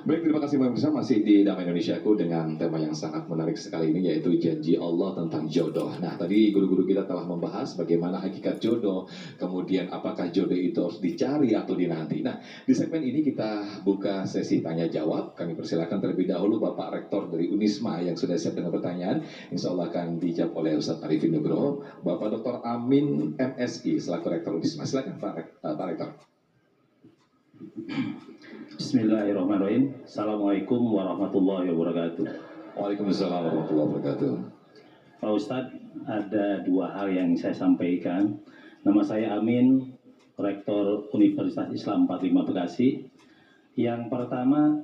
Baik, terima kasih banyak besar masih di Damai Indonesiaku dengan tema yang sangat menarik sekali ini yaitu janji Allah tentang jodoh. Nah, tadi guru-guru kita telah membahas bagaimana hakikat jodoh, kemudian apakah jodoh itu harus dicari atau dinanti. Nah, di segmen ini kita buka sesi tanya jawab. Kami persilakan terlebih dahulu Bapak Rektor dari Unisma yang sudah siap dengan pertanyaan. Insya Allah akan dijawab oleh Ustadz Arifin Nugroho, Bapak Dr. Amin MSI selaku Rektor Unisma. Silakan Pak Rektor. Bismillahirrahmanirrahim. Assalamualaikum warahmatullahi wabarakatuh. Waalaikumsalam warahmatullahi wabarakatuh. Pak Ustadz, ada dua hal yang saya sampaikan. Nama saya Amin, Rektor Universitas Islam 45 Bekasi. Yang pertama,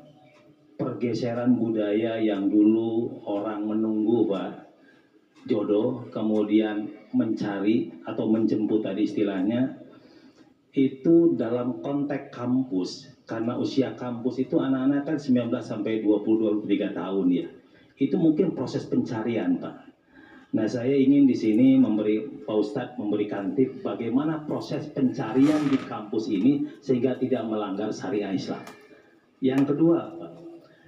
pergeseran budaya yang dulu orang menunggu Pak jodoh, kemudian mencari atau menjemput tadi istilahnya, itu dalam konteks kampus. Karena usia kampus itu anak-anak kan 19 sampai 20-23 tahun ya. Itu mungkin proses pencarian Pak. Nah, saya ingin di sini Pak Ustadz memberikan tips bagaimana proses pencarian di kampus ini sehingga tidak melanggar syariah Islam. Yang kedua Pak,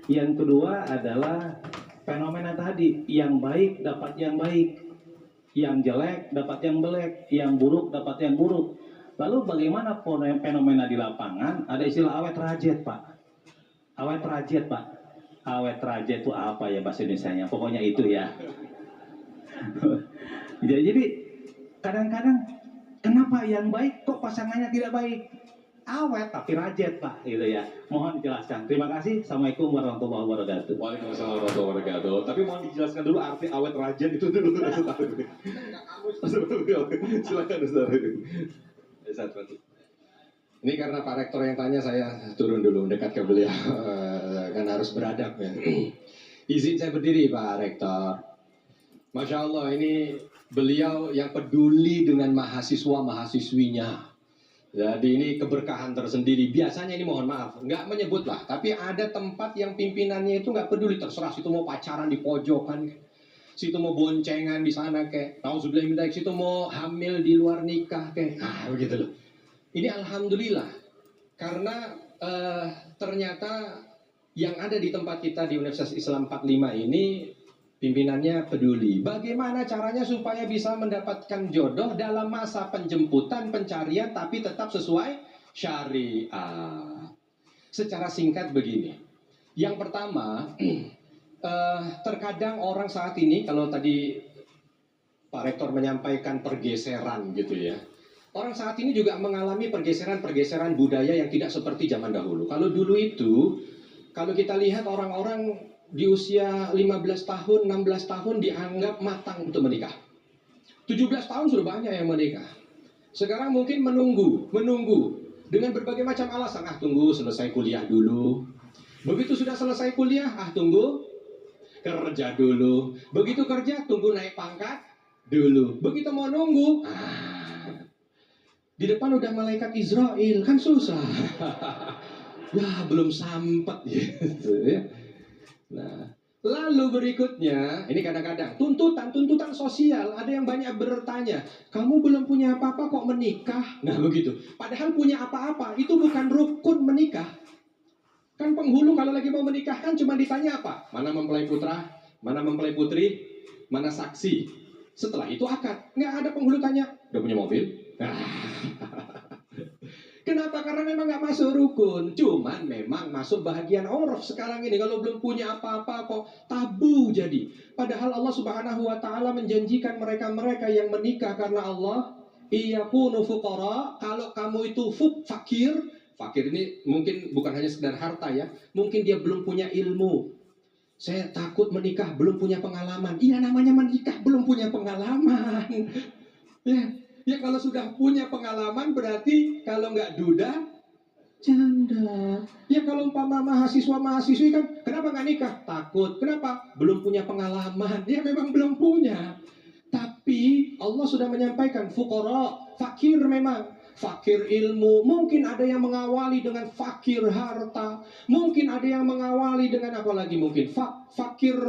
yang kedua adalah fenomena tadi, yang baik dapat yang baik, yang jelek dapat yang jelek, yang buruk dapat yang buruk. Lalu bagaimana fenomena di lapangan? Ada istilah awet rajet Pak. Awet rajet Pak. Awet rajet itu apa ya bahasa Indonesianya? Pokoknya itu ya. Jadi kadang-kadang kenapa yang baik kok pasangannya tidak baik? Awet tapi rajet Pak, gitu ya. Mohon dijelaskan. Terima kasih. Assalamualaikum warahmatullahi wabarakatuh. Waalaikumsalam warahmatullahi wabarakatuh. Tapi mohon dijelaskan dulu arti awet rajet itu dulu. Silakan Ustaz. Ini karena Pak Rektor yang tanya, saya turun dulu mendekat ke beliau. Kan harus beradab ya. Izin saya berdiri Pak Rektor. Masya Allah, ini beliau yang peduli dengan mahasiswa-mahasiswinya. Jadi ini keberkahan tersendiri. Biasanya ini mohon maaf, nggak menyebut lah. Tapi ada tempat yang pimpinannya itu nggak peduli. Terserah situ mau pacaran di pojokan, situ mau boncengan di sana kayak. Nauzubillah, situ mau hamil di luar nikah kayak. Nah begitu loh. Ini alhamdulillah. Karena ternyata yang ada di tempat kita di Universitas Islam 45 ini pimpinannya peduli. Bagaimana caranya supaya bisa mendapatkan jodoh dalam masa penjemputan, pencarian, tapi tetap sesuai syariah. Secara singkat begini. Yang pertama, terkadang orang saat ini, kalau tadi Pak Rektor menyampaikan pergeseran gitu ya. Orang saat ini juga mengalami pergeseran-pergeseran budaya yang tidak seperti zaman dahulu. Kalau dulu itu, kalau kita lihat orang-orang di usia 15 tahun, 16 tahun dianggap matang untuk menikah. 17 tahun sudah banyak yang menikah. Sekarang mungkin menunggu dengan berbagai macam alasan. Tunggu selesai kuliah dulu. Begitu sudah selesai kuliah, tunggu kerja dulu. Begitu kerja, tunggu naik pangkat dulu. Begitu mau nunggu, di depan udah malaikat Israel, kan susah. Ya belum sempet gitu ya. Nah, lalu berikutnya, ini kadang-kadang tuntutan sosial. Ada yang banyak bertanya, kamu belum punya apa-apa kok menikah? Nah begitu. Padahal punya apa-apa, itu bukan rukun menikah. Kan penghulu kalau lagi mau menikah kan cuma ditanya apa? Mana mempelai putra, mana mempelai putri, mana saksi. Setelah itu akad. Nggak ada penghulu tanya, udah punya mobil? Kenapa? Karena memang nggak masuk rukun. Cuman memang masuk bahagian uruf sekarang ini. Kalau belum punya apa-apa kok tabu jadi. Padahal Allah Subhanahu wa Ta'ala menjanjikan mereka-mereka yang menikah karena Allah, iyakunu fuqara, kalau kamu itu fakir. Fakir ini mungkin bukan hanya sekedar harta ya. Mungkin dia belum punya ilmu. Saya takut menikah belum punya pengalaman. Iya, namanya menikah belum punya pengalaman. Ya kalau sudah punya pengalaman berarti kalau nggak duda, janda. Ya kalau umpama mahasiswa-mahasiswi kan, kenapa nggak nikah? Takut. Kenapa? Belum punya pengalaman. Ya memang belum punya. Tapi Allah sudah menyampaikan, fuqara, fakir memang. Fakir ilmu. Mungkin ada yang mengawali dengan fakir harta. Mungkin ada yang mengawali dengan apa lagi mungkin? Fakir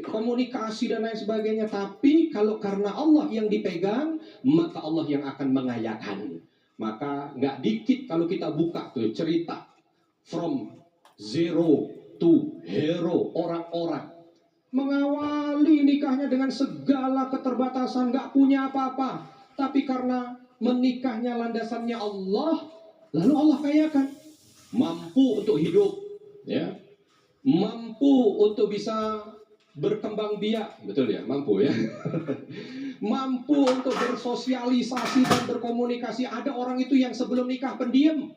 komunikasi dan lain sebagainya. Tapi kalau karena Allah yang dipegang, maka Allah yang akan mengayakan. Maka nggak dikit kalau kita buka tuh cerita from zero to hero, orang-orang mengawali nikahnya dengan segala keterbatasan, nggak punya apa-apa, tapi karena menikahnya landasannya Allah, lalu Allah kayakan, mampu untuk hidup, ya, mampu untuk bisa berkembang biak, betul ya, mampu ya, mampu untuk bersosialisasi dan berkomunikasi. Ada orang itu yang sebelum nikah pendiam,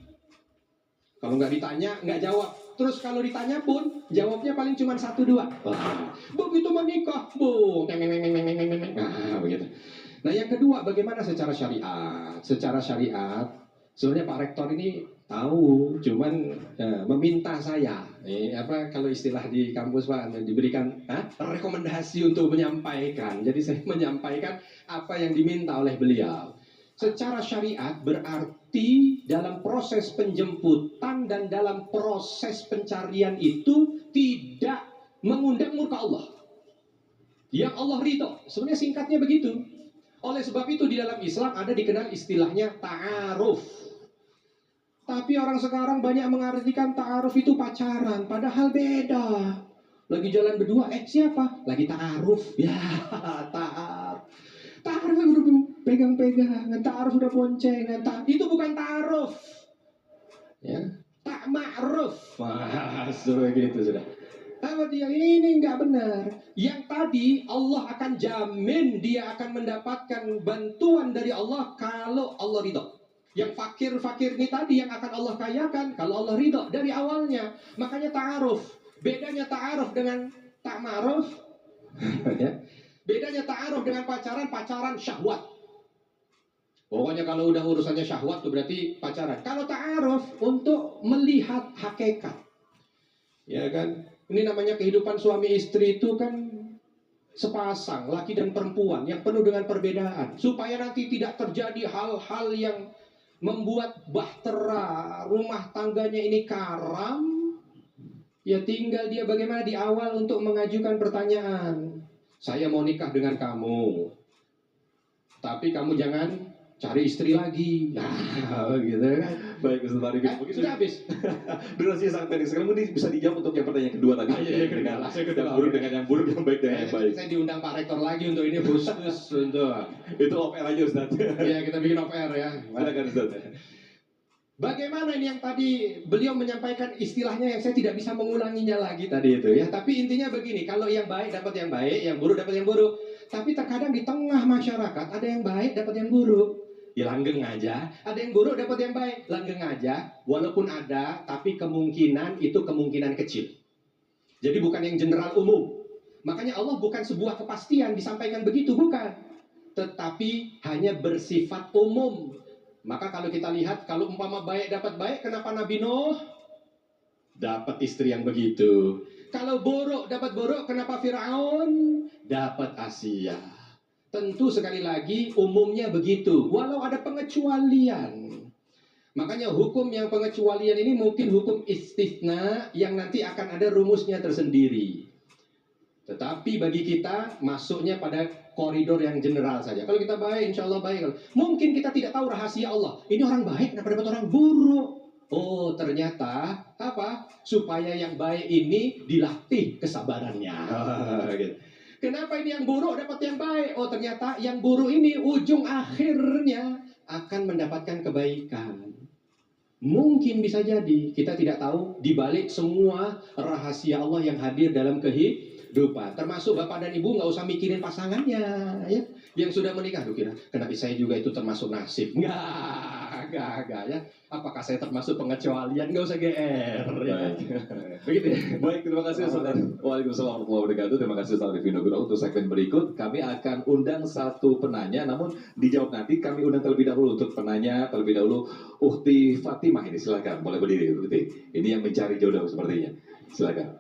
kalau nggak ditanya nggak jawab. Terus kalau ditanya pun jawabnya paling cuma 1-2. Begitu menikah, begitu. Nah, yang kedua, bagaimana secara syariat? Secara syariat, sebenarnya Pak Rektor ini tahu, cuman meminta saya, kalau istilah di kampus Pak, diberikan rekomendasi untuk menyampaikan. Jadi saya menyampaikan apa yang diminta oleh beliau. Secara syariat berarti dalam proses penjemputan dan dalam proses pencarian itu tidak mengundang murka Allah. Yang Allah ridho. Sebenarnya singkatnya begitu. Oleh sebab itu di dalam Islam ada dikenal istilahnya ta'aruf. Tapi orang sekarang banyak mengartikan ta'aruf itu pacaran, padahal beda. Lagi jalan berdua, siapa? Lagi ta'aruf. Ya, ta'aruf. Ta'aruf udah pegang-pegangan, ta'aruf udah boncengan. Itu bukan ta'aruf. Ya, tak ma'ruf. Wah, begitu sudah. Apa dia ini nggak benar. Yang tadi Allah akan jamin dia akan mendapatkan bantuan dari Allah kalau Allah ridho. Yang fakir-fakir ini tadi yang akan Allah kayakan kalau Allah ridho dari awalnya. Makanya ta'aruf. Bedanya ta'aruf dengan tak ma'ruf. Ya. Bedanya ta'aruf dengan pacaran syahwat. Pokoknya kalau udah urusannya syahwat itu berarti pacaran. Kalau ta'aruf untuk melihat hakikat. Ya kan? Ini namanya kehidupan suami istri itu kan sepasang, laki dan perempuan yang penuh dengan perbedaan. Supaya nanti tidak terjadi hal-hal yang membuat bahtera rumah tangganya ini karam. Ya tinggal dia bagaimana di awal untuk mengajukan pertanyaan. Saya mau nikah dengan kamu, tapi kamu jangan cari istri lagi. Nah, gitu kan. Baik, Ustaz Arifin. Mungkin Sudah habis. durasinya sangat pendek. Sekarang mungkin bisa dijawab untuk yang pertanyaan kedua tadi. Yang buruk dengan yang buruk, yang baik dengan yang baik. Saya diundang Pak Rektor lagi untuk ini khusus untuk. Itu off air aja, Ustaz. Ya, kita bikin off air ya. Silakan, Ustaz. Bagaimana ini yang tadi beliau menyampaikan istilahnya yang saya tidak bisa mengulanginya lagi tadi itu ya. Tapi intinya begini, kalau yang baik dapat yang baik, yang buruk dapat yang buruk. Tapi terkadang di tengah masyarakat ada yang baik dapat yang buruk. Ya langgeng aja. Ada yang buruk dapat yang baik, langgeng aja. Walaupun ada, tapi kemungkinan itu kemungkinan kecil. Jadi bukan yang general umum. Makanya Allah bukan sebuah kepastian disampaikan begitu, bukan. Tetapi hanya bersifat umum. Maka kalau kita lihat, kalau umpama baik dapat baik, kenapa Nabi Nuh dapat istri yang begitu? Kalau buruk dapat buruk, kenapa Fir'aun dapat Asia? Tentu sekali lagi umumnya begitu, walau ada pengecualian. Makanya hukum yang pengecualian ini mungkin hukum istisna yang nanti akan ada rumusnya tersendiri. Tetapi bagi kita masuknya pada koridor yang general saja. Kalau kita baik, insya Allah baik. Mungkin kita tidak tahu rahasia Allah. Ini orang baik, kenapa dapat orang buruk? Oh, ternyata apa? Supaya yang baik ini dilatih kesabarannya. Gitu. Kenapa ini yang buruk dapat yang baik? Oh, ternyata yang buruk ini ujung akhirnya akan mendapatkan kebaikan. Mungkin bisa jadi, kita tidak tahu di balik semua rahasia Allah yang hadir dalam kehidupan. Termasuk bapak dan ibu nggak usah mikirin pasangannya, ya. Yang sudah menikah, kira kenapa saya juga itu termasuk nasib? Enggak, ya. Apakah saya termasuk pengecualian? Nggak usah GR. Ya. Begitu ya. Baik, terima kasih Ustaz. Waalaikumsalam warahmatullahi wabarakatuh. Terima kasih Ustaz Arifin Nugroho. Untuk segmen berikut, kami akan undang satu penanya, namun dijawab nanti. Kami undang terlebih dahulu untuk penanya terlebih dahulu. Ukhti Fatimah ini, silakan. Boleh berdiri, Ukhti. Ini yang mencari jodoh sepertinya. Silakan.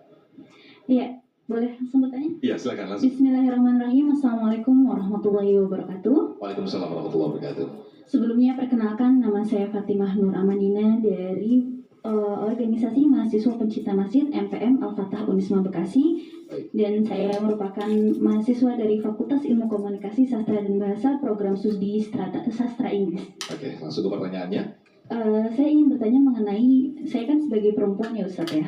Iya, boleh langsung bertanya? Iya, silakan langsung. Bismillahirrahmanirrahim. Assalamualaikum warahmatullahi wabarakatuh. Waalaikumsalam warahmatullahi wabarakatuh. Sebelumnya perkenalkan, nama saya Fatimah Nur Amanina dari organisasi mahasiswa pencinta masjid MPM Al-Fatah Unisma Bekasi. Dan saya merupakan mahasiswa dari Fakultas Ilmu Komunikasi Sastra dan Bahasa Program Studi Sastra Inggris. Oke, langsung ke pertanyaannya. Saya ingin bertanya mengenai, saya kan sebagai perempuan ya Ustadz ya,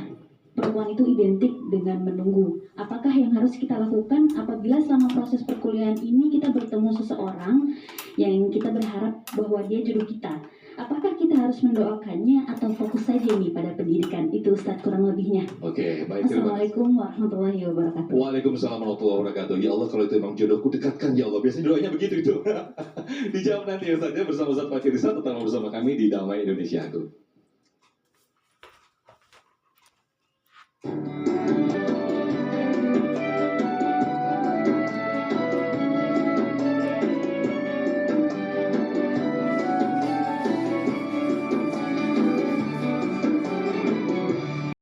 perempuan itu identik dengan menunggu. Apakah yang harus kita lakukan apabila selama proses perkuliahan ini kita bertemu seseorang yang kita berharap bahwa dia jodoh kita? Apakah kita harus mendoakannya atau fokus saja nih pada pendidikan? Itu Ustadz kurang lebihnya. Oke, baik. Terima kasih. Assalamualaikum warahmatullahi wabarakatuh. Waalaikumsalam warahmatullahi wabarakatuh. Ya Allah, kalau itu memang jodohku, dekatkan ya Allah. Biasanya doanya begitu itu. Dijawab nanti ya saja bersama Ustaz Fakir Rizal, tetap bersama kami di Damai Indonesia Aku.